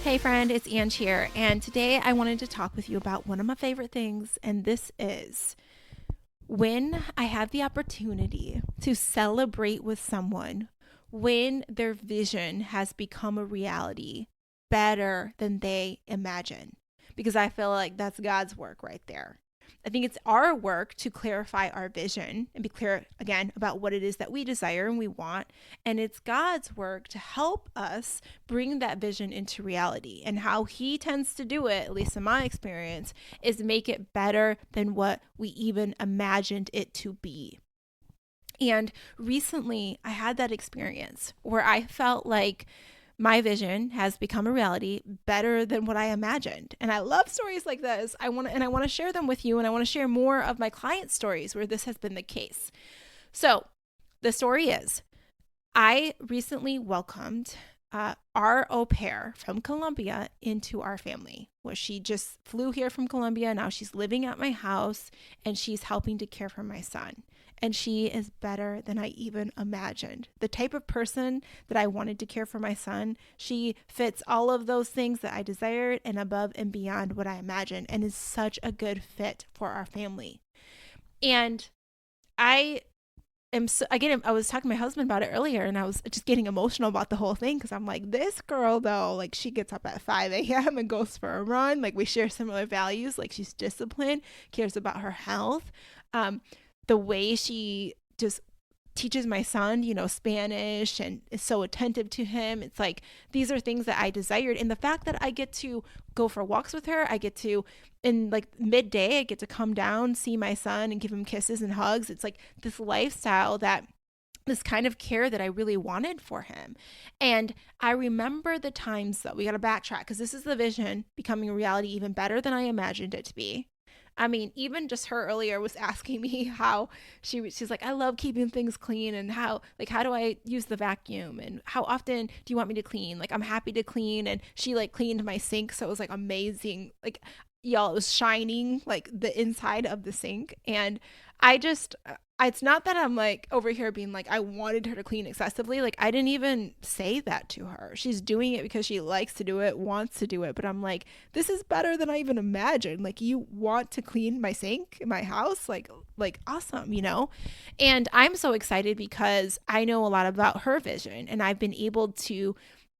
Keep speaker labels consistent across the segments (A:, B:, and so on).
A: Hey friend, it's Ange here, and today I wanted to talk with you about one of my favorite things, and this is when I have the opportunity to celebrate with someone when their vision has become a reality better than they imagine. Because I feel like that's God's work right there. I think it's our work to clarify our vision and be clear again about what it is that we desire and we want. And it's God's work to help us bring that vision into reality. And how He tends to do it, at least in my experience, is make it better than what we even imagined it to be. And recently, I had that experience where I felt like my vision has become a reality better than what I imagined. And I love stories like this. I want to share them with you, and I want to share more of my client stories where this has been the case. So, the story is I recently welcomed our au pair from Colombia into our family, where she just flew here from Colombia. Now she's living at my house and she's helping to care for my son. And she is better than I even imagined. The type of person that I wanted to care for my son, she fits all of those things that I desired and above and beyond what I imagined, and is such a good fit for our family. And I again, I was talking to my husband about it earlier, and I was just getting emotional about the whole thing because I'm like, this girl though, like she gets up at 5 a.m. and goes for a run. Like we share similar values. Like she's disciplined, cares about her health. The way she just teaches my son, Spanish, and is so attentive to him. It's like these are things that I desired. And the fact that I get to go for walks with her, I get to, in like midday, I get to come down, see my son, and give him kisses and hugs. It's like this lifestyle this kind of care that I really wanted for him. And I remember the times, though, we got to backtrack because this is the vision becoming a reality even better than I imagined it to be. I mean, even just her earlier was asking me how she's like, I love keeping things clean, and how do I use the vacuum, and how often do you want me to clean? Like, I'm happy to clean. And she like cleaned my sink. So it was like amazing. Like, y'all, it was shining like the inside of the sink. And I just, it's not that I'm like over here being like, I wanted her to clean excessively. Like, I didn't even say that to her. She's doing it because she likes to do it, wants to do it. But I'm like, this is better than I even imagined. Like, you want to clean my sink in my house? Like awesome, And I'm so excited because I know a lot about her vision, and I've been able to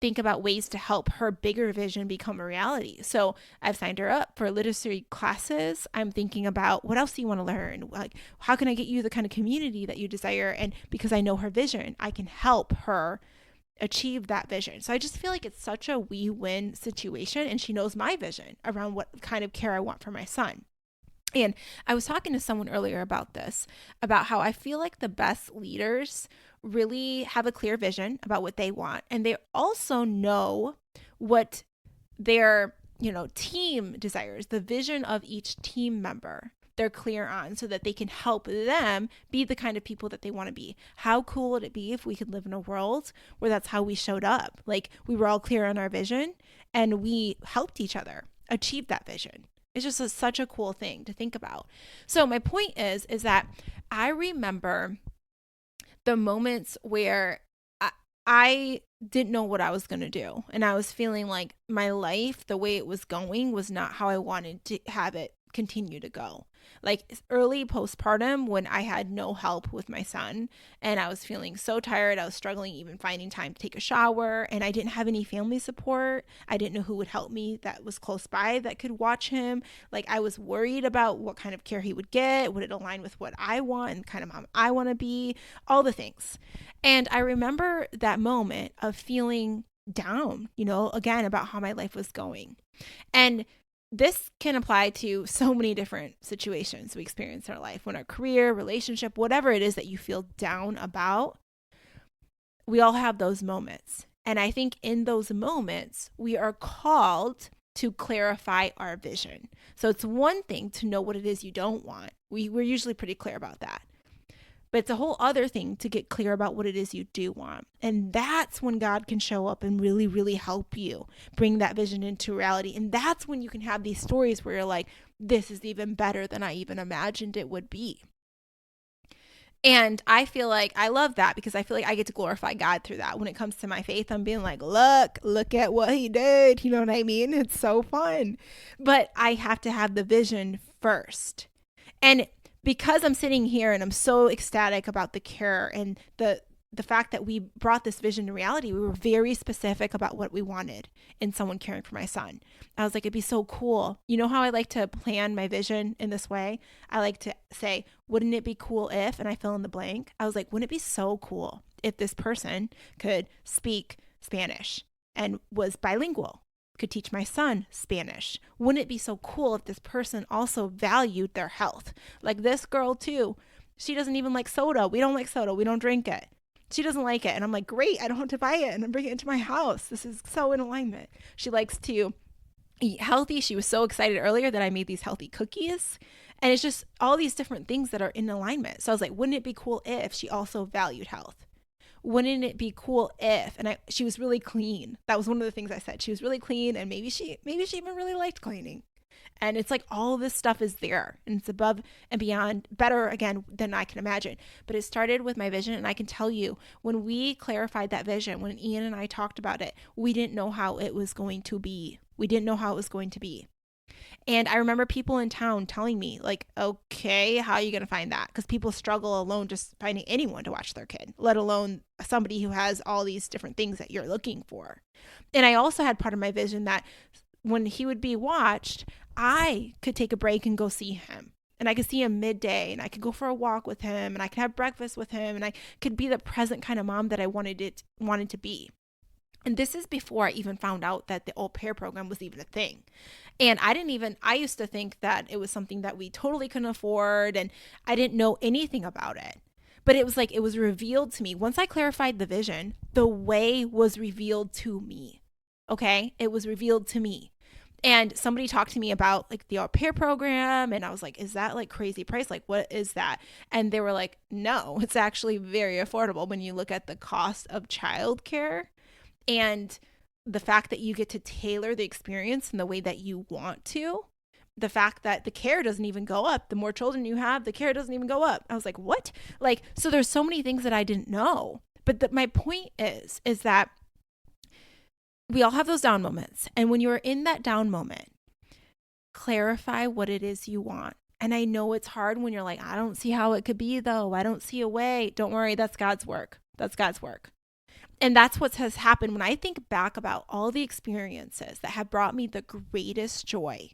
A: think about ways to help her bigger vision become a reality. So I've signed her up for literacy classes. I'm thinking about what else do you want to learn? Like, how can I get you the kind of community that you desire? And because I know her vision, I can help her achieve that vision. So I just feel like it's such a we win situation. And she knows my vision around what kind of care I want for my son. And I was talking to someone earlier about this, about how I feel like the best leaders really have a clear vision about what they want. And they also know what their, team desires, the vision of each team member. They're clear on so that they can help them be the kind of people that they want to be. How cool would it be if we could live in a world where that's how we showed up? Like we were all clear on our vision and we helped each other achieve that vision. It's just such a cool thing to think about. So my point is that I remember the moments where I didn't know what I was going to do. And I was feeling like my life, the way it was going, was not how I wanted to have it continue to go. Like early postpartum, when I had no help with my son and I was feeling so tired, I was struggling even finding time to take a shower, and I didn't have any family support. I didn't know who would help me that was close by that could watch him. Like I was worried about what kind of care he would get. Would it align with what I want and kind of mom I want to be? All the things. And I remember that moment of feeling down, again, about how my life was going. And this can apply to so many different situations we experience in our life, when our career, relationship, whatever it is that you feel down about. We all have those moments. And I think in those moments, we are called to clarify our vision. So it's one thing to know what it is you don't want. We're usually pretty clear about that. But it's a whole other thing to get clear about what it is you do want. And that's when God can show up and really, really help you bring that vision into reality. And that's when you can have these stories where you're like, this is even better than I even imagined it would be. And I feel like I love that because I feel like I get to glorify God through that. When it comes to my faith, I'm being like, look at what he did. You know what I mean? It's so fun. But I have to have the vision first. And because I'm sitting here and I'm so ecstatic about the cure and the fact that we brought this vision to reality, we were very specific about what we wanted in someone caring for my son. I was like, it'd be so cool. You know how I like to plan my vision in this way? I like to say, wouldn't it be cool if, and I fill in the blank. I was like, wouldn't it be so cool if this person could speak Spanish and was bilingual, could teach my son Spanish? Wouldn't it be so cool if this person also valued their health? Like this girl too. She doesn't even like soda. We don't like soda. We don't drink it. She doesn't like it. And I'm like, great, I don't have to buy it and I'm bringing it into my house. This is so in alignment. She likes to eat healthy. She was so excited earlier that I made these healthy cookies. And it's just all these different things that are in alignment. So I was like, wouldn't it be cool if she also valued health? Wouldn't it be cool if, and she was really clean. That was one of the things I said. She was really clean and maybe she even really liked cleaning. And it's like all this stuff is there and it's above and beyond, better again than I can imagine. But it started with my vision. And I can tell you, when we clarified that vision, when Ian and I talked about it, we didn't know how it was going to be. We didn't know how it was going to be. And I remember people in town telling me, like, okay, how are you going to find that? Because people struggle alone just finding anyone to watch their kid, let alone somebody who has all these different things that you're looking for. And I also had part of my vision that when he would be watched, I could take a break and go see him. And I could see him midday and I could go for a walk with him and I could have breakfast with him and I could be the present kind of mom that I wanted to be. And this is before I even found out that the au pair program was even a thing. And I used to think that it was something that we totally couldn't afford and I didn't know anything about it. But it was like, it was revealed to me. Once I clarified the vision, the way was revealed to me. Okay? It was revealed to me. And somebody talked to me about like the au pair program. And I was like, is that like crazy price? Like, what is that? And they were like, no, it's actually very affordable when you look at the cost of childcare and the fact that you get to tailor the experience in the way that you want to. The fact that the care doesn't even go up. The more children you have, the care doesn't even go up. I was like, what? Like, so there's so many things that I didn't know. But my point is that we all have those down moments. And when you're in that down moment, clarify what it is you want. And I know it's hard when you're like, I don't see how it could be though. I don't see a way. Don't worry. That's God's work. That's God's work. And that's what has happened when I think back about all the experiences that have brought me the greatest joy.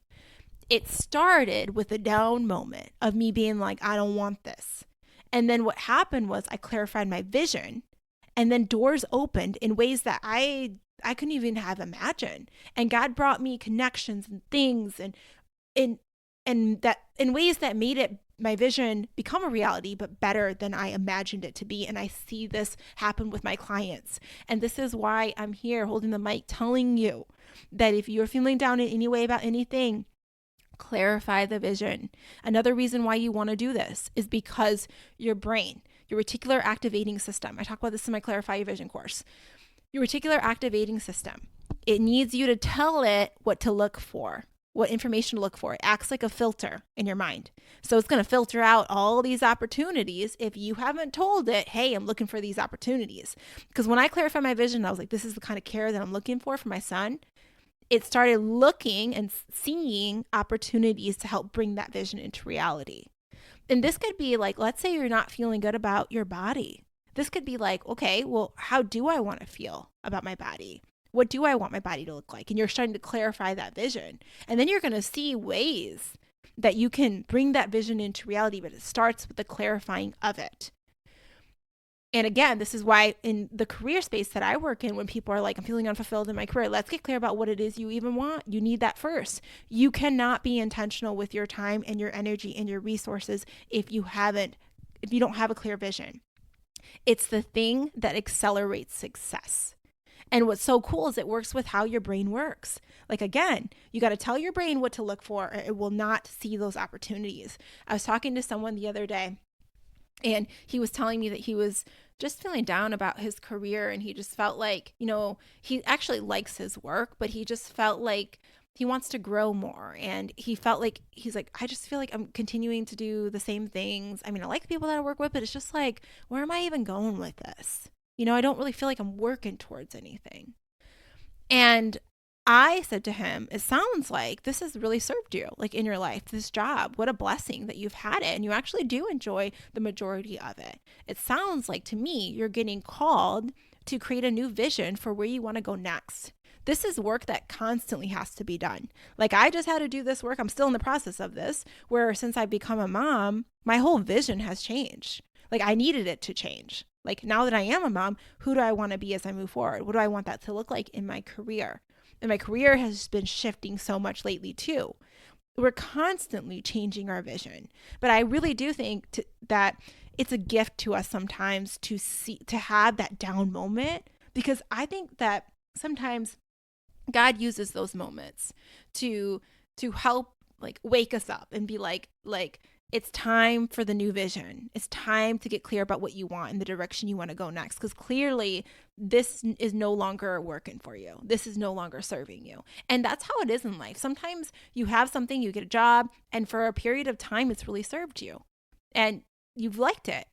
A: It started with a down moment of me being like, I don't want this. And then what happened was I clarified my vision and then doors opened in ways that I couldn't even have imagined. And God brought me connections and things and that in ways that made it my vision become a reality, but better than I imagined it to be. And I see this happen with my clients. And this is why I'm here holding the mic telling you that if you're feeling down in any way about anything, clarify the vision. Another reason why you want to do this is because your brain, your reticular activating system, I talk about this in my Clarify Your Vision course, your reticular activating system, it needs you to tell it what to look for, what information to look for. It acts like a filter in your mind. So it's going to filter out all these opportunities if you haven't told it, hey, I'm looking for these opportunities. Because when I clarified my vision, I was like, this is the kind of care that I'm looking for my son. It started looking and seeing opportunities to help bring that vision into reality. And this could be like, let's say you're not feeling good about your body. This could be like, okay, well, how do I want to feel about my body? What do I want my body to look like? And you're starting to clarify that vision. And then you're going to see ways that you can bring that vision into reality, but it starts with the clarifying of it. And again, this is why in the career space that I work in, when people are like, I'm feeling unfulfilled in my career, let's get clear about what it is you even want. You need that first. You cannot be intentional with your time and your energy and your resources if you don't have a clear vision. It's the thing that accelerates success. And what's so cool is it works with how your brain works. Like, again, you got to tell your brain what to look for, or it will not see those opportunities. I was talking to someone the other day, and he was telling me that he was just feeling down about his career. And he just felt like, he actually likes his work, but he just felt like he wants to grow more. And he felt like, he's like, I just feel like I'm continuing to do the same things. I mean, I like the people that I work with, but it's just like, where am I even going with this? I don't really feel like I'm working towards anything. And I said to him, it sounds like this has really served you, like in your life, this job. What a blessing that you've had it. And you actually do enjoy the majority of it. It sounds like to me, you're getting called to create a new vision for where you want to go next. This is work that constantly has to be done. Like I just had to do this work. I'm still in the process of this, where since I've become a mom, my whole vision has changed. Like I needed it to change. Like now that I am a mom, who do I want to be as I move forward? What do I want that to look like in my career? And my career has been shifting so much lately too. We're constantly changing our vision. But I really do think that it's a gift to us sometimes to have that down moment, because I think that sometimes God uses those moments to help like wake us up and be like it's time for the new vision. It's time to get clear about what you want and the direction you want to go next, because clearly this is no longer working for you. This is no longer serving you. And that's how it is in life. Sometimes you have something, you get a job, and for a period of time it's really served you. And you've liked it,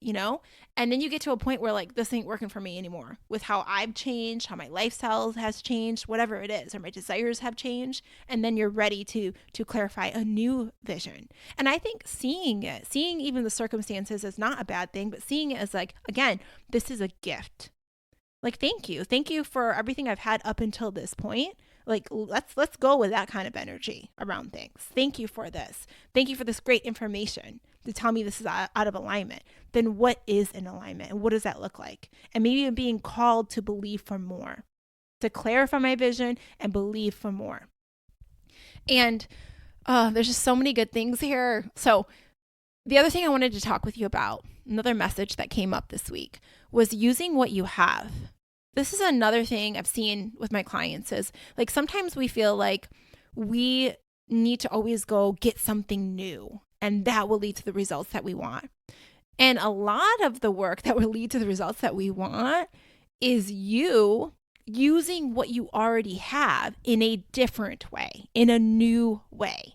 A: and then you get to a point where like, this ain't working for me anymore, with how I've changed, how my lifestyle has changed, whatever it is, or my desires have changed. And then you're ready to clarify a new vision. And I think seeing even the circumstances is not a bad thing, but seeing it as like, again, this is a gift. Like, thank you for everything I've had up until this point. Like, let's go with that kind of energy around things. Thank you for this. Thank you for this great information to tell me this is out of alignment. Then what is in alignment, and what does that look like? And maybe I'm being called to believe for more, to clarify my vision and believe for more. And there's just so many good things here. So the other thing I wanted to talk with you about, another message that came up this week, was using what you have. This is another thing I've seen with my clients is like, sometimes we feel like we need to always go get something new, and that will lead to the results that we want. And a lot of the work that will lead to the results that we want is you using what you already have in a different way, in a new way.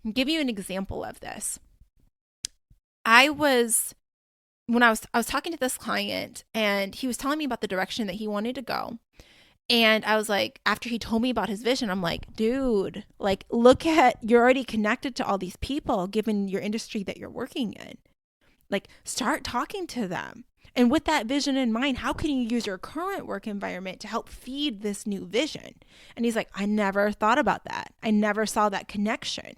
A: I'll give you an example of this. I was talking to this client, and he was telling me about the direction that he wanted to go. And I was like, after he told me about his vision, I'm like, dude, like, you're already connected to all these people given your industry that you're working in. Like, start talking to them. And with that vision in mind, how can you use your current work environment to help feed this new vision? And he's like, I never thought about that. I never saw that connection.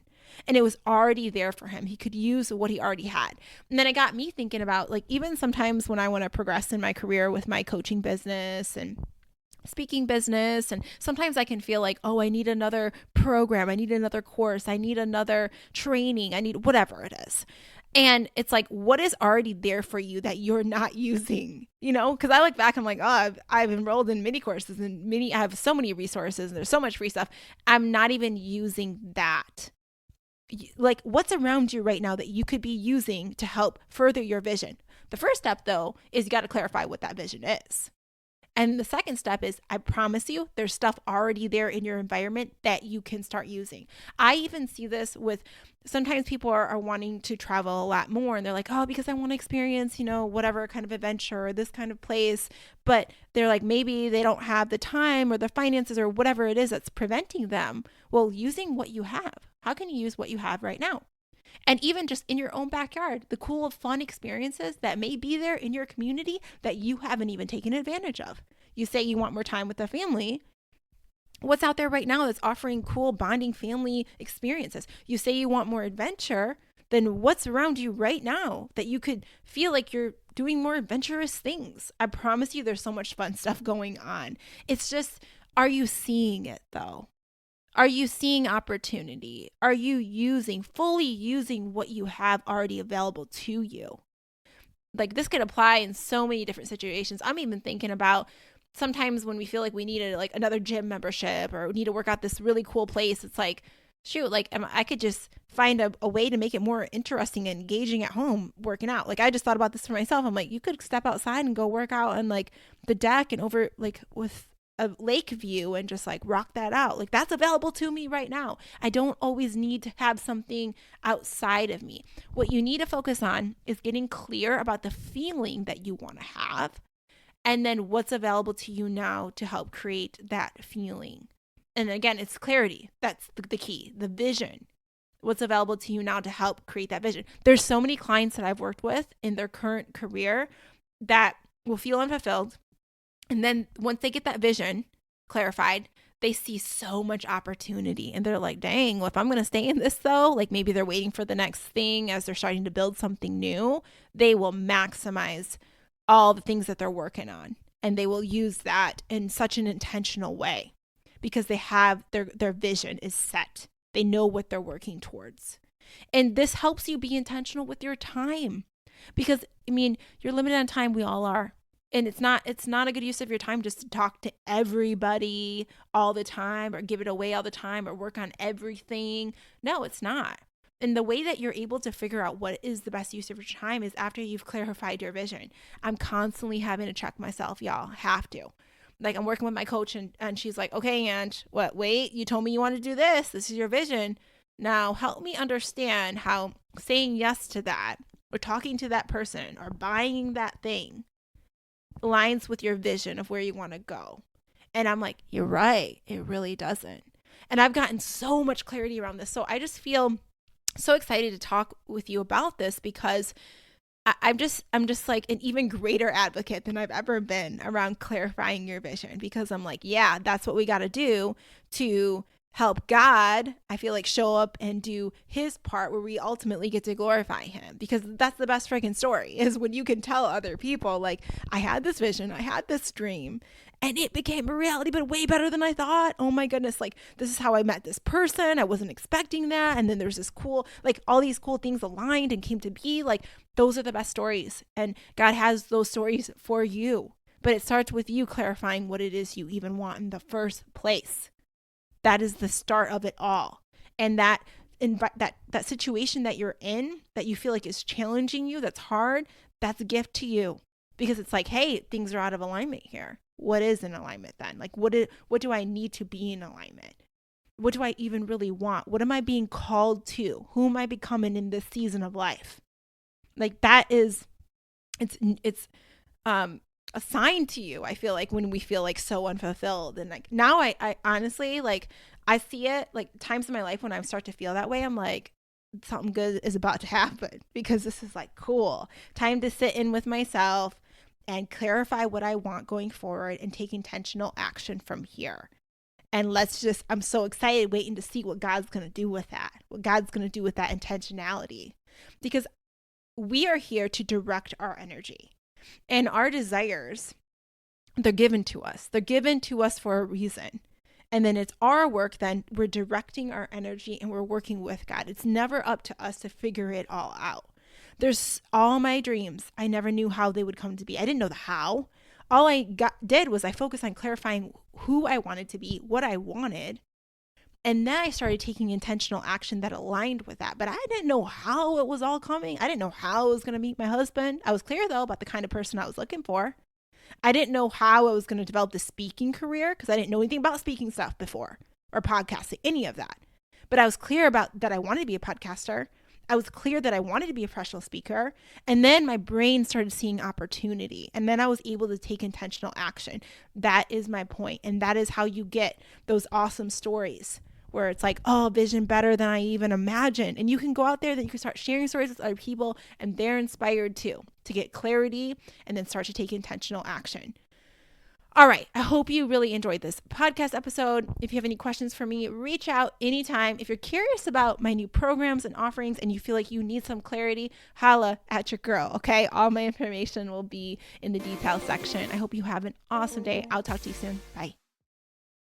A: And it was already there for him. He could use what he already had. And then it got me thinking about, like, even sometimes when I want to progress in my career with my coaching business and speaking business, and sometimes I can feel like, oh, I need another program, I need another course, I need another training, I need whatever it is. And it's like, what is already there for you that you're not using? Because I look back, I'm like, oh, I've enrolled in many courses and I have so many resources and there's so much free stuff. I'm not even using that. Like, what's around you right now that you could be using to help further your vision? The first step, though, is you got to clarify what that vision is. And the second step is, I promise you, there's stuff already there in your environment that you can start using. I even see this with, sometimes people are wanting to travel a lot more, and they're like, oh, because I want to experience, whatever kind of adventure or this kind of place. But they're like, maybe they don't have the time or the finances or whatever it is that's preventing them. Well, using what you have. How can you use what you have right now? And even just in your own backyard, the cool, fun experiences that may be there in your community that you haven't even taken advantage of. You say you want more time with the family. What's out there right now that's offering cool bonding family experiences? You say you want more adventure, then what's around you right now that you could feel like you're doing more adventurous things? I promise you there's so much fun stuff going on. It's just, are you seeing it though? Are you seeing opportunity? Are you fully using what you have already available to you? Like, this could apply in so many different situations. I'm even thinking about sometimes when we feel like we need another gym membership or need to work out this really cool place. It's like, shoot, like I could just find a way to make it more interesting and engaging at home working out. Like, I just thought about this for myself. I'm like, you could step outside and go work out on like the deck and over like with a lake view and just like rock that out. Like that's available to me right now. I don't always need to have something outside of me. What you need to focus on is getting clear about the feeling that you want to have, and then what's available to you now to help create that feeling. And again, it's clarity. That's the key, the vision. What's available to you now to help create that vision. There's so many clients that I've worked with in their current career that will feel unfulfilled. And then once they get that vision clarified, they see so much opportunity. And they're like, dang, well, if I'm going to stay in this though, like maybe they're waiting for the next thing as they're starting to build something new, they will maximize all the things that they're working on. And they will use that in such an intentional way because they have their vision is set. They know what they're working towards. And this helps you be intentional with your time because, I mean, you're limited on time. We all are. And it's not a good use of your time just to talk to everybody all the time or give it away all the time or work on everything. No, it's not. And the way that you're able to figure out what is the best use of your time is after you've clarified your vision. I'm constantly having to check myself, y'all. Have to. Like I'm working with my coach and she's like, okay, Ange, wait, you told me you want to do this. This is your vision. Now help me understand how saying yes to that or talking to that person or buying that thing aligns with your vision of where you want to go. And I'm like, you're right. It really doesn't. And I've gotten so much clarity around this. So I just feel so excited to talk with you about this because I'm just like an even greater advocate than I've ever been around clarifying your vision because I'm like, yeah, that's what we got to do to help God, I feel like, show up and do his part where we ultimately get to glorify him, because that's the best freaking story is when you can tell other people like, I had this vision, I had this dream and it became a reality, but way better than I thought. Oh my goodness. Like this is how I met this person. I wasn't expecting that. And then there's this cool, like all these cool things aligned and came to be. Like those are the best stories. And God has those stories for you, but it starts with you clarifying what it is you even want in the first place. That is the start of it all. And that situation that you're in that you feel like is challenging you, that's hard, that's a gift to you because it's like, hey, things are out of alignment here. What is in alignment then? Like what do I need to be in alignment? What do I even really want? What am I being called to? Who am I becoming in this season of life? Like that is, it's assigned to you. I feel like when we feel like so unfulfilled and like now I honestly like I see it like times in my life when I start to feel that way. I'm like something good is about to happen because this is like cool. Time to sit in with myself and clarify what I want going forward and take intentional action from here. And I'm so excited waiting to see what God's going to do with that, what God's going to do with that intentionality, because we are here to direct our energy and our desires. They're given to us. They're given to us for a reason. And then it's our work. Then we're directing our energy and we're working with God. It's never up to us to figure it all out. There's all my dreams. I never knew how they would come to be. I didn't know the how. All I did was I focused on clarifying who I wanted to be, what I wanted. And then I started taking intentional action that aligned with that. But I didn't know how it was all coming. I didn't know how I was going to meet my husband. I was clear, though, about the kind of person I was looking for. I didn't know how I was going to develop the speaking career because I didn't know anything about speaking stuff before or podcasting, any of that. But I was clear about that I wanted to be a podcaster. I was clear that I wanted to be a professional speaker. And then my brain started seeing opportunity. And then I was able to take intentional action. That is my point. And that is how you get those awesome stories where it's like, oh, vision better than I even imagined. And you can go out there, then you can start sharing stories with other people and they're inspired too to get clarity and then start to take intentional action. All right. I hope you really enjoyed this podcast episode. If you have any questions for me, reach out anytime. If you're curious about my new programs and offerings and you feel like you need some clarity, holla at your girl. Okay. All my information will be in the details section. I hope you have an awesome day. I'll talk to you soon. Bye.